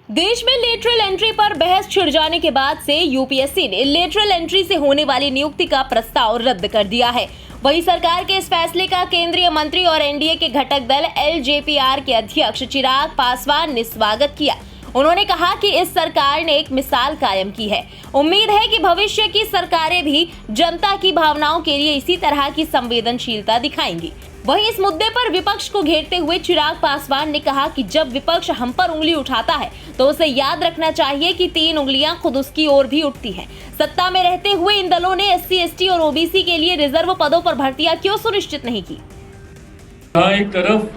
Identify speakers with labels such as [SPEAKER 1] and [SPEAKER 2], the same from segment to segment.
[SPEAKER 1] देश में lateral entry पर बहस छिड़ जाने के बाद से यूपीएससी ने लेटरल एंट्री से होने वाली नियुक्ति का प्रस्ताव रद्द कर दिया है। वहीं सरकार के इस फैसले का केंद्रीय मंत्री और एनडीए के घटक दल एलजेपीआर के अध्यक्ष चिराग पासवान ने स्वागत किया। उन्होंने कहा कि इस सरकार ने एक मिसाल कायम की है। उम्मीद है कि भविष्य की सरकारें भी जनता की भावनाओं के लिए इसी तरह की संवेदनशीलता दिखाएंगी। वहीं इस मुद्दे पर विपक्ष को घेरते हुए चिराग पासवान ने कहा कि जब विपक्ष हम पर उंगली उठाता है तो उसे याद रखना चाहिए कि 3 उंगलियां खुद उसकी ओर भी उठती हैं। सत्ता में रहते हुए इन दलों ने एससी, एसटी और ओबीसी के लिए रिजर्व पदों पर भर्तियां क्यों सुनिश्चित नहीं की?
[SPEAKER 2] एक तरफ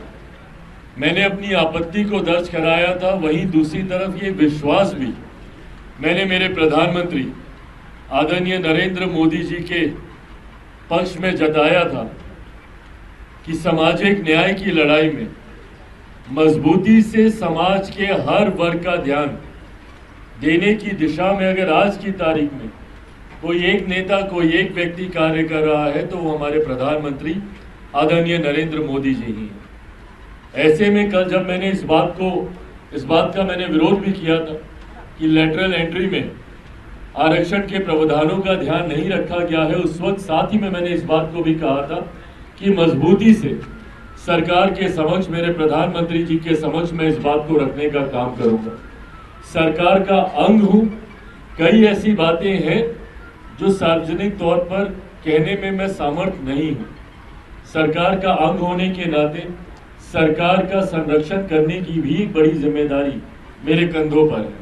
[SPEAKER 2] मैंने अपनी आपत्ति को दर्ज कराया था, वहीं दूसरी तरफ ये विश्वास भी मैंने मेरे प्रधानमंत्री आदरणीय नरेंद्र मोदी जी के पक्ष में जताया था कि सामाजिक न्याय की लड़ाई में मजबूती से समाज के हर वर्ग का ध्यान देने की दिशा में अगर आज की तारीख में कोई एक नेता, कोई एक व्यक्ति कार्य कर रहा है तो वो हमारे प्रधानमंत्री आदरणीय नरेंद्र मोदी जी ही हैं। ऐसे में कल जब मैंने इस बात का मैंने विरोध भी किया था कि लेटरल एंट्री में आरक्षण के प्रावधानों का ध्यान नहीं रखा गया है, उस वक्त साथ ही में मैंने इस बात को भी कहा था कि मजबूती से सरकार के समक्ष, मेरे प्रधानमंत्री जी के समक्ष मैं इस बात को रखने का काम करूंगा। सरकार का अंग हूं, कई ऐसी बातें हैं जो सार्वजनिक तौर पर कहने में मैं सामर्थ्य नहीं हूं। सरकार का अंग होने के नाते सरकार का संरक्षण करने की भी बड़ी जिम्मेदारी मेरे कंधों पर है।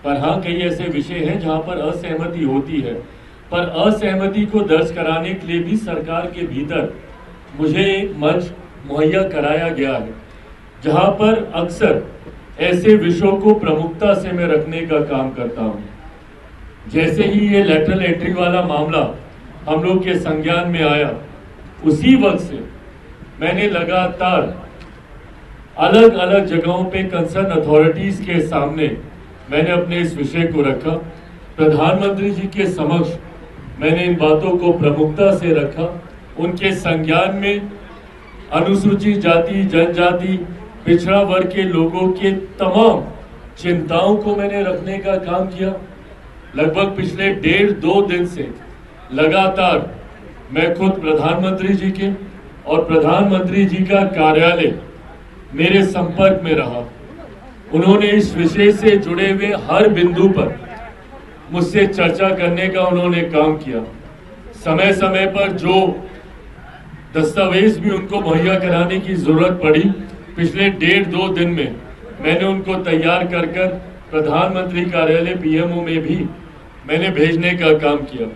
[SPEAKER 2] पर हाँ, कई ऐसे विषय हैं जहां पर असहमति होती है, पर असहमति को दर्ज कराने के लिए भी सरकार के भीतर मुझे एक मंच मुहैया कराया गया है, जहां पर अक्सर ऐसे विषयों को प्रमुखता से मैं रखने का काम करता हूं। जैसे ही ये लेटरल एंट्री वाला मामला हम लोग के संज्ञान में आया, उसी वक्त से मैंने लगातार अलग अलग जगहों पे कंसर्न अथॉरिटीज के सामने मैंने अपने इस विषय को रखा। प्रधानमंत्री जी के समक्ष मैंने इन बातों को प्रमुखता से रखा। उनके संज्ञान में अनुसूचित जाति, जनजाति, पिछड़ा वर्ग के लोगों के तमाम चिंताओं को मैंने रखने का काम किया। लगभग पिछले 1.5-2 दिन से लगातार मैं खुद प्रधानमंत्री जी के और प्रधानमंत्री जी का कार्यालय मेरे संपर्क में रहा। उन्होंने इस विषय से जुड़े हुए हर बिंदु पर मुझसे चर्चा करने का उन्होंने काम किया। समय समय पर जो दस्तावेज भी उनको मुहैया कराने की जरूरत पड़ी, पिछले 1.5-2 दिन में मैंने उनको तैयार कर प्रधानमंत्री कार्यालय पीएमओ में भी मैंने भेजने का काम किया,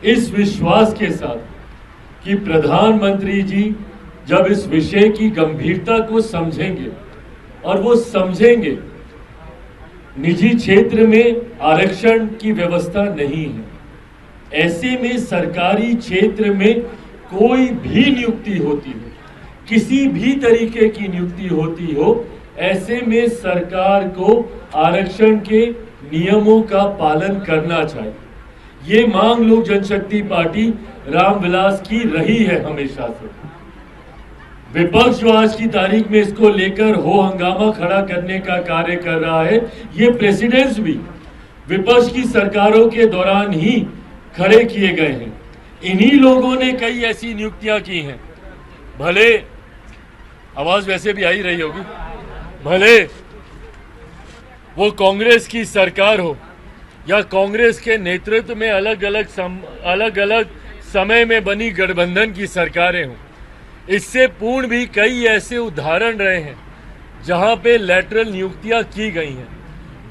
[SPEAKER 2] इस विश्वास के साथ कि प्रधानमंत्री जी जब इस विषय की गंभीरता को समझेंगे और वो समझेंगे निजी क्षेत्र में आरक्षण की व्यवस्था नहीं है, ऐसे में सरकारी क्षेत्र में कोई भी नियुक्ति होती हो, किसी भी तरीके की नियुक्ति होती हो, ऐसे में सरकार को आरक्षण के नियमों का पालन करना चाहिए। ये मांग लोक जनशक्ति पार्टी रामविलास की रही है हमेशा से। विपक्ष जो आज की तारीख में इसको लेकर हो हंगामा खड़ा करने का कार्य कर रहा है, ये प्रेसिडेंट्स भी विपक्ष की सरकारों के दौरान ही खड़े किए गए हैं। इन्हीं लोगों ने कई ऐसी नियुक्तियां की हैं, भले आवाज वैसे भी आ ही रही होगी, भले वो कांग्रेस की सरकार हो या कांग्रेस के नेतृत्व में अलग अलग समय में बनी गठबंधन की सरकारें हों। इससे पूर्ण भी कई ऐसे उदाहरण रहे हैं जहां पे लेटरल नियुक्तियां की गई हैं,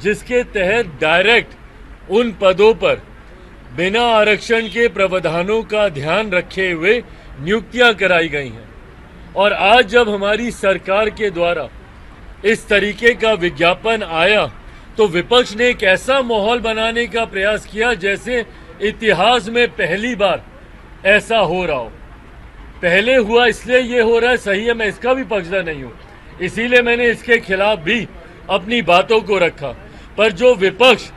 [SPEAKER 2] जिसके तहत डायरेक्ट उन पदों पर बिना आरक्षण के प्रावधानों का ध्यान रखे हुए नियुक्तियां कराई गई हैं। और आज जब हमारी सरकार के द्वारा इस तरीके का विज्ञापन आया तो विपक्ष ने एक ऐसा माहौल बनाने का प्रयास किया जैसे इतिहास में पहली बार ऐसा हो रहा हो। पहले हुआ इसलिए ये हो रहा है, सही है, मैं इसका भी पक्षधर नहीं हूं, इसीलिए मैंने इसके खिलाफ भी अपनी बातों को रखा। पर जो विपक्ष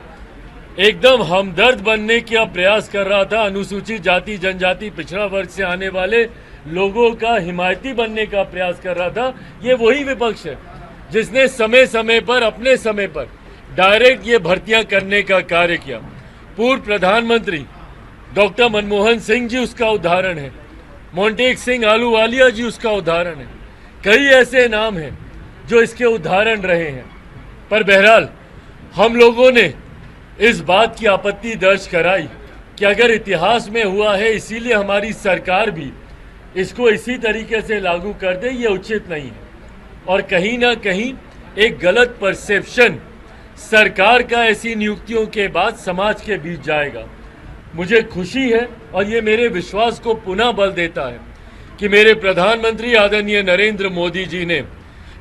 [SPEAKER 2] एकदम हमदर्द बनने का प्रयास कर रहा था, अनुसूचित जाति, जनजाति, पिछड़ा वर्ग से आने वाले लोगों का हिमायती बनने का प्रयास कर रहा था, ये वही विपक्ष है जिसने समय समय पर अपने समय पर डायरेक्ट ये भर्तियां करने का कार्य किया। पूर्व प्रधानमंत्री डॉक्टर मनमोहन सिंह जी उसका उदाहरण है, मोंटेक सिंह आलूवालिया जी उसका उदाहरण है, कई ऐसे नाम हैं जो इसके उदाहरण रहे हैं। पर बहरहाल हम लोगों ने इस बात की आपत्ति दर्ज कराई कि अगर इतिहास में हुआ है इसीलिए हमारी सरकार भी इसको इसी तरीके से लागू कर दे, ये उचित नहीं है। और कहीं ना कहीं एक गलत परसेप्शन सरकार का ऐसी नियुक्तियों के बाद समाज के बीच जाएगा। मुझे खुशी है और ये मेरे विश्वास को पुनः बल देता है कि मेरे प्रधानमंत्री आदरणीय नरेंद्र मोदी जी ने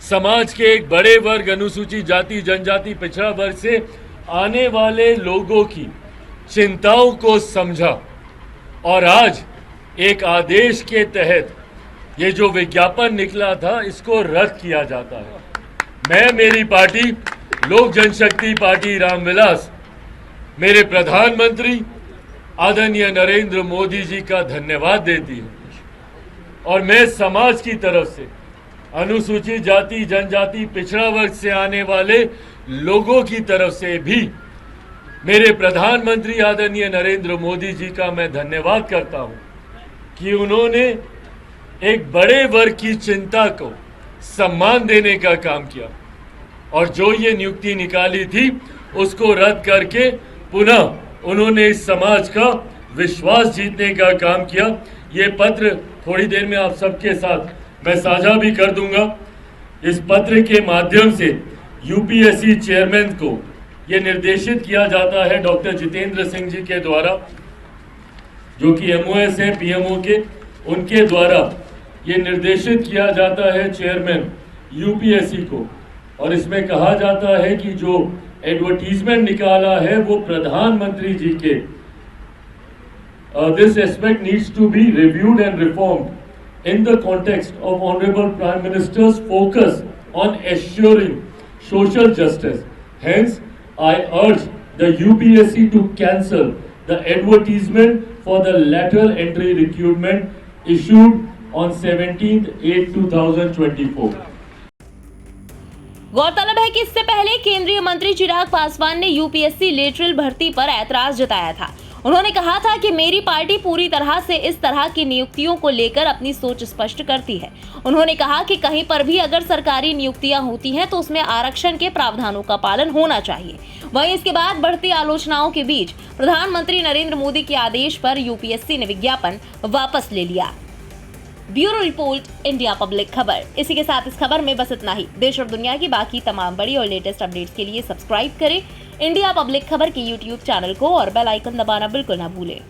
[SPEAKER 2] समाज के एक बड़े वर्ग, अनुसूचित जाति जनजाति पिछड़ा वर्ग से आने वाले लोगों की चिंताओं को समझा और आज एक आदेश के तहत ये जो विज्ञापन निकला था इसको रद्द किया जाता है। मैं, मेरी पार्टी लोक जनशक्ति पार्टी रामविलास, मेरे प्रधानमंत्री आदरणीय नरेंद्र मोदी जी का धन्यवाद देती है और मैं समाज की तरफ से अनुसूचित जाति जनजाति पिछड़ा वर्ग से आने वाले लोगों की तरफ से भी मेरे प्रधानमंत्री आदरणीय नरेंद्र मोदी जी का मैं धन्यवाद करता हूं कि उन्होंने एक बड़े वर्ग की चिंता को सम्मान देने का काम किया और जो ये नियुक्ति निकाली थी उसको रद्द करके पुनः उन्होंने इस समाज का विश्वास जीतने का काम किया। ये पत्र थोड़ी देर में आप सबके साथ मैं साझा भी कर दूंगा। इस पत्र के माध्यम से यूपीएससी चेयरमैन को ये निर्देशित किया जाता है डॉक्टर जितेंद्र सिंह जी के द्वारा, जो कि एमओएस है पीएमओ के, उनके द्वारा ये निर्देशित किया जाता है चेयरमैन यूपीएससी को। और इसमें कहा जाता है कि जो एडवर्टीजमेंट निकाला है वो प्रधानमंत्री जी के this aspect needs to be reviewed and reformed in the context of honourable prime minister's focus on assuring social justice. Hence I urge the UPSC to cancel the advertisement for the lateral entry recruitment issued on 17/8/2024.
[SPEAKER 1] गौरतलब है कि इससे पहले केंद्रीय मंत्री चिराग पासवान ने UPSC lateral भर्ती पर ऐतराज जताया था। उन्होंने कहा था कि मेरी पार्टी पूरी तरह से इस तरह की नियुक्तियों को लेकर अपनी सोच स्पष्ट करती है। उन्होंने कहा कि कहीं पर भी अगर सरकारी नियुक्तियां होती हैं तो उसमें आरक्षण के प्रावधानों का पालन होना चाहिए। वहीं इसके बाद बढ़ती आलोचनाओं के बीच प्रधानमंत्री नरेंद्र मोदी के आदेश पर यूपीएससी ने विज्ञापन वापस ले लिया। ब्यूरो रिपोर्ट, इंडिया पब्लिक खबर। इसी के साथ इस खबर में बस इतना ही। देश और दुनिया की बाकी तमाम बड़ी और लेटेस्ट अपडेट्स के लिए सब्सक्राइब करें इंडिया पब्लिक खबर के यूट्यूब चैनल को और बेल आइकन दबाना बिल्कुल ना भूलें।